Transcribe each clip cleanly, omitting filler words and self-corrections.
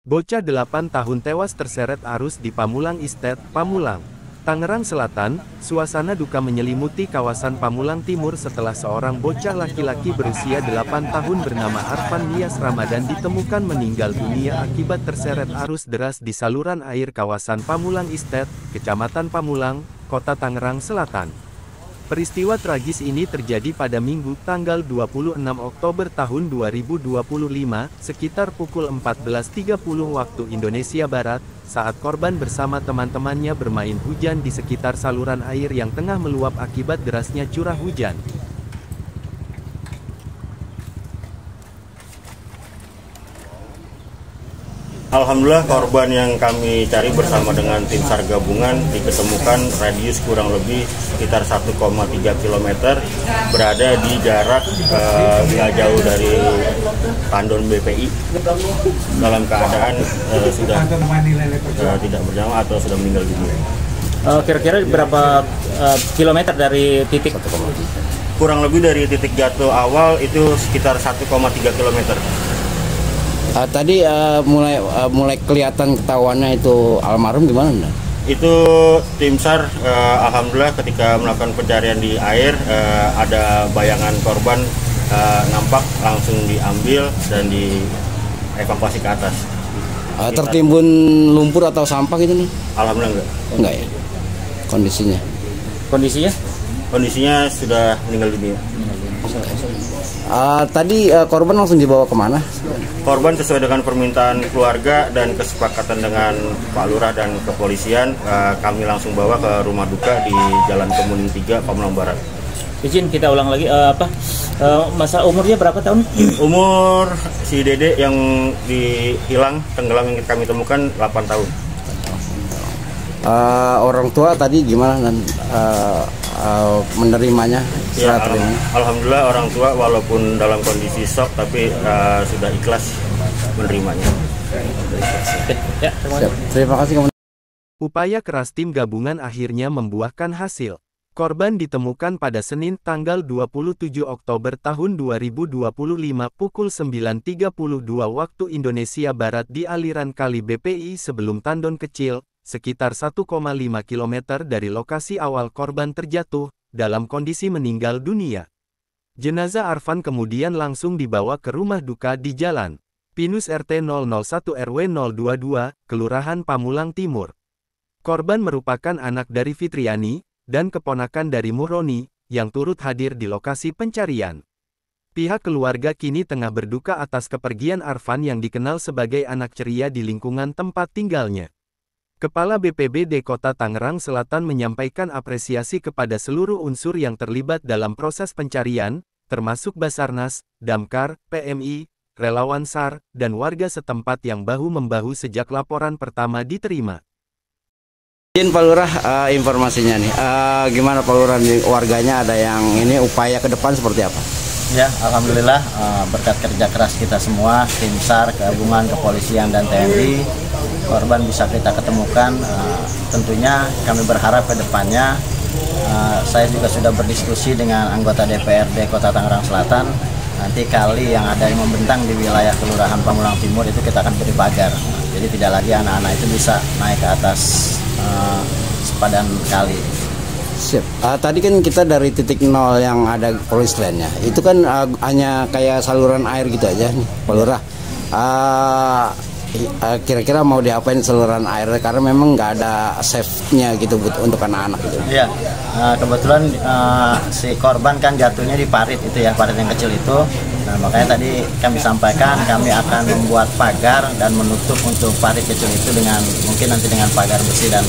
Bocah 8 tahun tewas terseret arus di Pamulang Estate, Pamulang, Tangerang Selatan. Suasana duka menyelimuti kawasan Pamulang Timur setelah seorang bocah laki-laki berusia 8 tahun bernama Arfan Nias Ramadan ditemukan meninggal dunia akibat terseret arus deras di saluran air kawasan Pamulang Estate, Kecamatan Pamulang, Kota Tangerang Selatan. Peristiwa tragis ini terjadi pada Minggu, tanggal 26 Oktober tahun 2025, sekitar pukul 14.30 waktu Indonesia Barat, saat korban bersama teman-temannya bermain hujan di sekitar saluran air yang tengah meluap akibat derasnya curah hujan. Alhamdulillah, korban yang kami cari bersama dengan tim SAR gabungan diketemukan radius kurang lebih sekitar 1,3 km, berada di jarak nggak jauh dari tandon BPI, dalam keadaan sudah tidak bernyawa atau sudah meninggal dunia. Kira-kira berapa kilometer dari titik? Kurang lebih dari titik jatuh awal itu sekitar 1,3 km. Tadi mulai kelihatan ketahuannya itu almarhum gimana? Itu tim SAR alhamdulillah ketika melakukan pencarian di air ada bayangan korban nampak, langsung diambil dan dievakuasi ke atas. Tertimbun lumpur atau sampah gitu nih? Alhamdulillah enggak ya kondisinya? Kondisinya sudah meninggal dunia. Tadi korban langsung dibawa kemana? Korban sesuai dengan permintaan keluarga dan kesepakatan dengan Pak Lurah dan kepolisian, kami langsung bawa ke rumah duka di Jalan Kemuning 3, Pamulang Barat. Izin kita ulang lagi, masa umurnya berapa tahun? Umur si Dede yang dihilang, tenggelam yang kami temukan 8 tahun. Orang tua tadi gimana menerimanya? Ya, alhamdulillah orang tua walaupun dalam kondisi shock tapi sudah ikhlas menerimanya. Ya, terima kasih. Upaya keras tim gabungan akhirnya membuahkan hasil. Korban ditemukan pada Senin tanggal 27 Oktober tahun 2025 pukul 9.32 waktu Indonesia Barat di aliran kali BPI sebelum Tandon Kecil, sekitar 1,5 km dari lokasi awal korban terjatuh, dalam kondisi meninggal dunia. Jenazah Arfan kemudian langsung dibawa ke rumah duka di Jalan Pinus RT 001 RW 022, Kelurahan Pamulang Timur. Korban merupakan anak dari Fitriani dan keponakan dari Muroni, yang turut hadir di lokasi pencarian. Pihak keluarga kini tengah berduka atas kepergian Arfan yang dikenal sebagai anak ceria di lingkungan tempat tinggalnya. Kepala BPBD Kota Tangerang Selatan menyampaikan apresiasi kepada seluruh unsur yang terlibat dalam proses pencarian, termasuk Basarnas, Damkar, PMI, relawan SAR, dan warga setempat yang bahu-membahu sejak laporan pertama diterima. Izin Pak Lurah, informasinya nih, gimana Pak Lurah, warganya ada yang ini upaya ke depan seperti apa? Ya, alhamdulillah berkat kerja keras kita semua, tim SAR, gabungan kepolisian dan TNI, korban bisa kita ketemukan. Tentunya kami berharap ke depannya, saya juga sudah berdiskusi dengan anggota DPRD Kota Tangerang Selatan. Nanti kali yang ada yang membentang di wilayah Kelurahan Pamulang Timur itu kita akan beri pagar. Jadi tidak lagi anak-anak itu bisa naik ke atas sepadan kali. Siap. Tadi kan kita dari titik nol yang ada polis lainnya, itu kan hanya kayak saluran air gitu aja nih, Pak Lurah. Kira-kira mau diapain saluran air karena memang nggak ada safe-nya gitu untuk anak-anak gitu. Iya, kebetulan si korban kan jatuhnya di parit itu ya, parit yang kecil itu. Nah, makanya tadi kami sampaikan kami akan membuat pagar dan menutup untuk parit kecil itu dengan mungkin nanti dengan pagar besi dan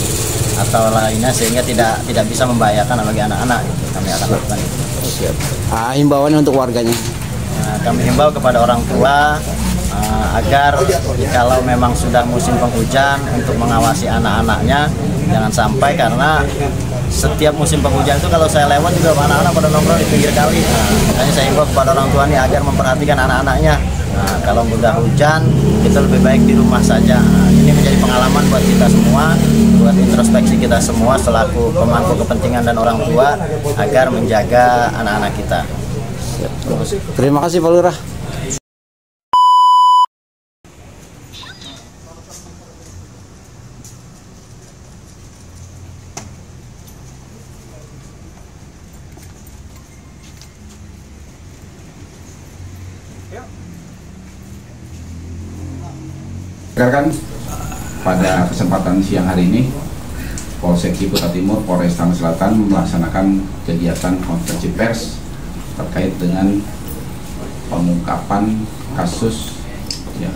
atau lainnya sehingga tidak bisa membahayakan bagi anak-anak gitu. Kami akan lakukan itu. Siap. Himbauannya untuk warganya. Kami himbau kepada orang tua agar kalau memang sudah musim penghujan untuk mengawasi anak-anaknya, jangan sampai, karena setiap musim penghujan itu kalau saya lewat juga anak-anak pada nongkrong di pinggir kali. Makanya saya himbau kepada orang tua nih agar memperhatikan anak-anaknya. Kalau udah hujan kita lebih baik di rumah saja. Ini menjadi pengalaman buat kita semua, buat introspeksi kita semua selaku pemangku kepentingan dan orang tua agar menjaga anak-anak kita. Terima kasih Pak Lurah. Rekan, pada kesempatan siang hari ini, Polsek Ciputat Timur, Polres Tangerang Selatan melaksanakan kegiatan konferensi pers terkait dengan pengungkapan kasus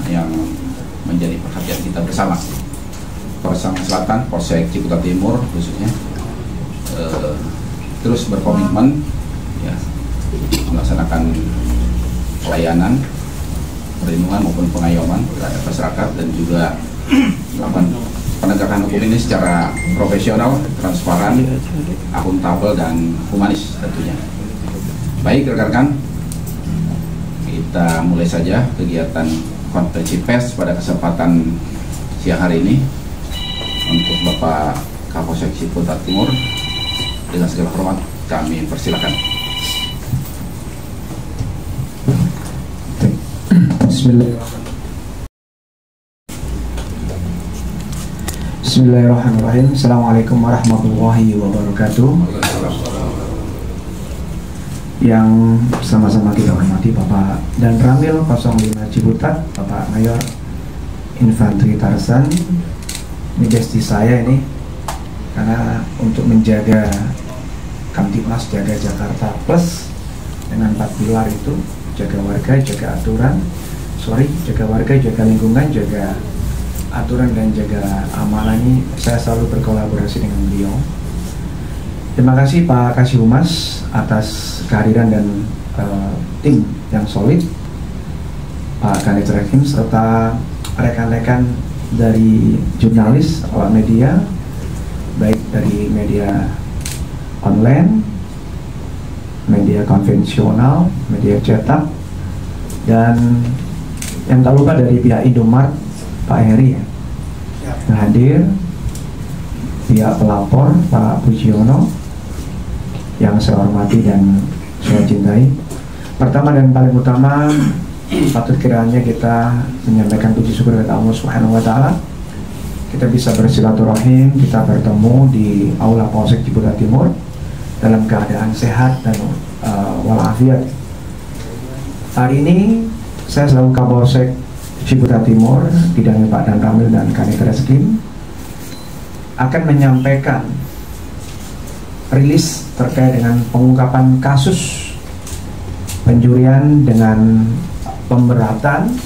yang menjadi perhatian kita bersama. Polres Tangerang Selatan, Polsek Ciputat Timur khususnya terus berkomitmen melaksanakan pelayanan, perlindungan maupun pengayoman terhadap masyarakat dan juga melakukan penegakan hukum ini secara profesional, transparan, akuntabel dan humanis tentunya. Baik rekan-rekan, kita mulai saja kegiatan konferensi pers pada kesempatan siang hari ini. Untuk Bapak Kapolsek Ciputat Timur, dengan segala hormat kami persilakan. Bismillahirrahmanirrahim. Assalamualaikum warahmatullahi wabarakatuh. Yang sama-sama kita hormati Bapak Dan Ramil 05 Ciputat, Bapak Mayor Infantri Tarzan. Ini gesti saya ini karena untuk menjaga Kamtipmas, jaga Jakarta Plus dengan 4 pilar itu, jaga warga, jaga aturan, jaga warga, jaga lingkungan, jaga aturan dan jaga amanah. Ini saya selalu berkolaborasi dengan beliau. Terima kasih Pak Kasih Humas atas kehadiran dan tim yang solid, Pak Kanit Rekim serta rekan-rekan dari jurnalis awak media, baik dari media online, media konvensional, media cetak, dan yang tak lupa dari pihak Indomart, Pak Heri yang hadir, pihak pelapor Pak Pujiono yang saya hormati dan saya cintai. Pertama dan paling utama, patut kiranya kita menyampaikan puji syukur kepada Allah Subhanahu wa Ta'ala. Kita bisa bersilaturahim, kita bertemu di Aula Polsek Ciputat Timur dalam keadaan sehat dan walafiat. Hari ini saya selaku Kapolsek Ciputat Timur, bidangnya Pak Dan Ramil dan Kanit Reskrim, akan menyampaikan rilis terkait dengan pengungkapan kasus pencurian dengan pemberatan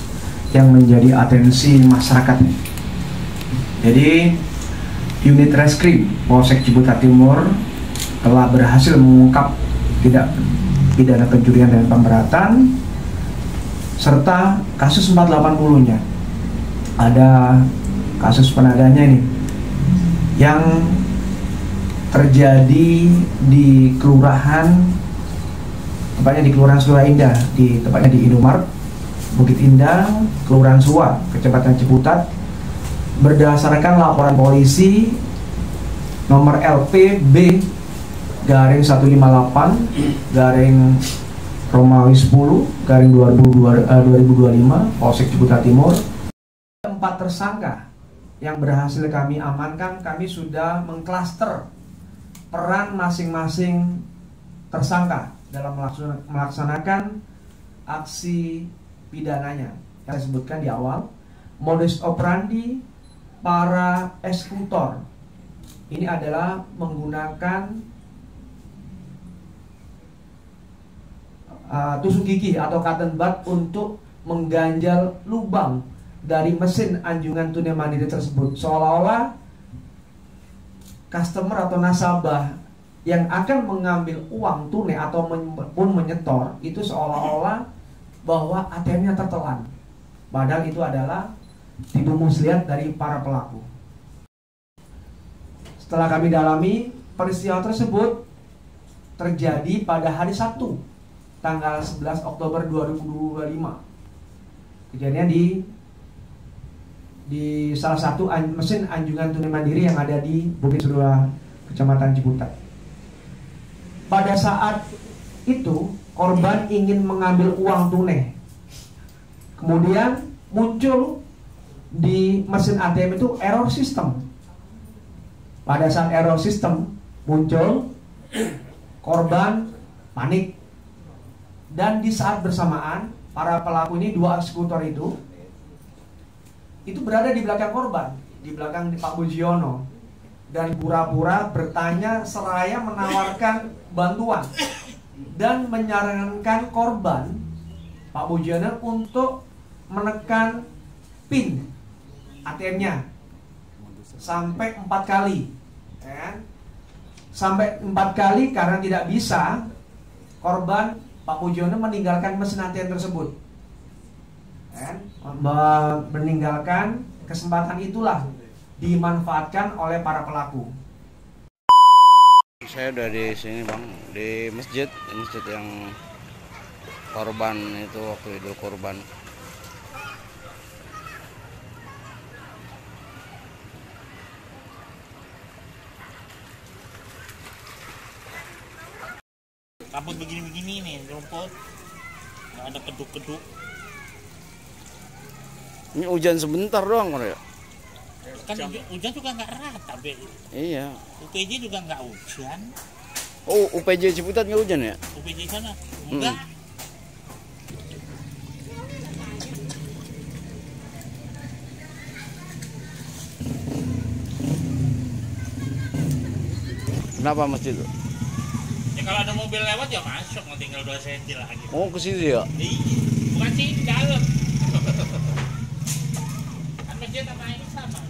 yang menjadi atensi masyarakat. Jadi unit reskrim Polsek Ciputat Timur telah berhasil mengungkap tidak pidana pencurian dan pemberatan serta kasus 480-nya. Ada kasus penadanya ini yang terjadi di kelurahan, tepatnya di Kelurahan Suwa Indah, tepatnya di Indomart, Bukit Indah, Kelurahan Suwa, Kecamatan Ciputat, berdasarkan laporan polisi nomor LPB garing 158 garing Romawi 10 garing 2025 Polsek Ciputat Timur. 4 tersangka yang berhasil kami amankan. Kami sudah mengklaster peran masing-masing tersangka dalam melaksanakan aksi pidananya. Yang saya sebutkan di awal, modus operandi para eksekutor ini adalah menggunakan tusuk gigi atau cotton bud untuk mengganjal lubang dari mesin anjungan tunai mandiri tersebut, seolah-olah customer atau nasabah yang akan mengambil uang tunai atau pun menyetor itu seolah-olah bahwa ATM-nya tertelan, padahal itu adalah tipu muslihat dari para pelaku. Setelah kami dalami, peristiwa tersebut terjadi pada hari Sabtu tanggal 11 Oktober 2025. Kejadian di salah satu mesin anjungan tunai mandiri yang ada di Bukit Surua, Kecamatan Ciputat. Pada saat itu korban ingin mengambil uang tunai. Kemudian muncul di mesin ATM itu error system. Pada saat error system muncul, korban panik. Dan di saat bersamaan, para pelaku ini, 2 eksekutor itu, itu berada di belakang korban, di belakang Pak Bujiono, dan pura-pura bertanya seraya menawarkan bantuan dan menyarankan korban Pak Bujiono untuk menekan PIN ATM-nya sampai 4 kali, ya. Sampai 4 kali. Karena tidak bisa, korban Pak Bujiono meninggalkan mesin ATM tersebut, ya. Meninggalkan kesempatan itulah dimanfaatkan oleh para pelaku. Saya udah di sini bang, di masjid yang korban itu waktu Idul Kurban. Rambut begini-begini nih, rumput. Nggak ada keduk-keduk. Ini hujan sebentar doang ya? Kan hujan juga nggak rata, Be. Iya. UPJ juga nggak hujan. Oh, UPJ Ciputat nggak hujan ya? UPJ sana enggak. Kenapa masjid itu? Ya kalau ada mobil lewat ya masuk, mau tinggal 2 cm lagi. Oh, ke situ ya? Iya, bukan sih di dalam. Kan masjid sama ini sama.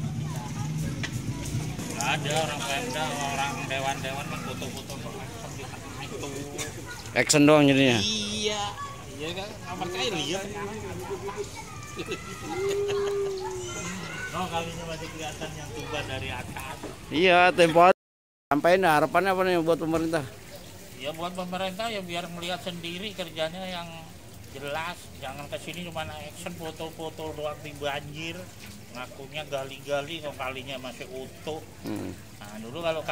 Nggak ada orang Pemda, orang dewan-dewan foto-foto langsung di tengah itu. Action doang jadinya? Iya, iya kan, nggak percaya lihat. Oh, kalinya masih kelihatan yang tuban dari atas. Iya, tempo sampaiin harapannya apa nih buat pemerintah? Ya buat pemerintah ya biar melihat sendiri kerjanya yang jelas, jangan kesini cuma action foto-foto doang di banjir, ngakunya gali-gali kok kalinya masih utuh. Nah dulu kalau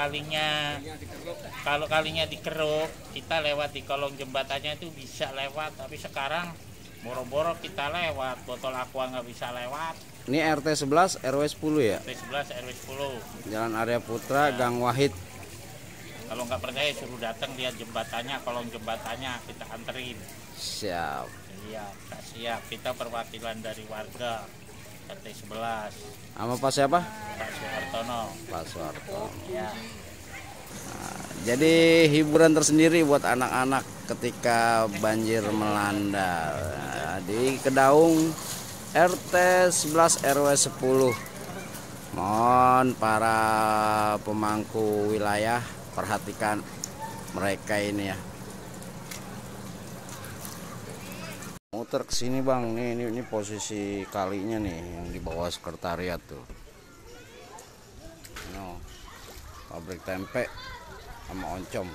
kalinya dikeruk, kita lewat di kolong jembatannya itu bisa lewat, tapi sekarang boro-boro kita lewat, botol aqua nggak bisa lewat. Ini RT 11 RW 10 ya? RT 11 RW 10. Jalan Arya Putra, Gang Wahid. Kalau nggak percaya suruh datang lihat jembatannya, kolong jembatannya kita anterin. Siap. Iya, tak siap. Kita perwakilan dari warga RT 11. Sama Pak siapa? Pak Soehartono. Pak Soehartono. Ya. Nah, jadi hiburan tersendiri buat anak-anak ketika banjir melanda. Nah, di Kedaung RT 11 RW 10. Mohon para pemangku wilayah perhatikan mereka ini ya. Muter ke sini bang, ini posisi kalinya nih yang di bawah sekretariat tuh. No, pabrik tempe sama oncom.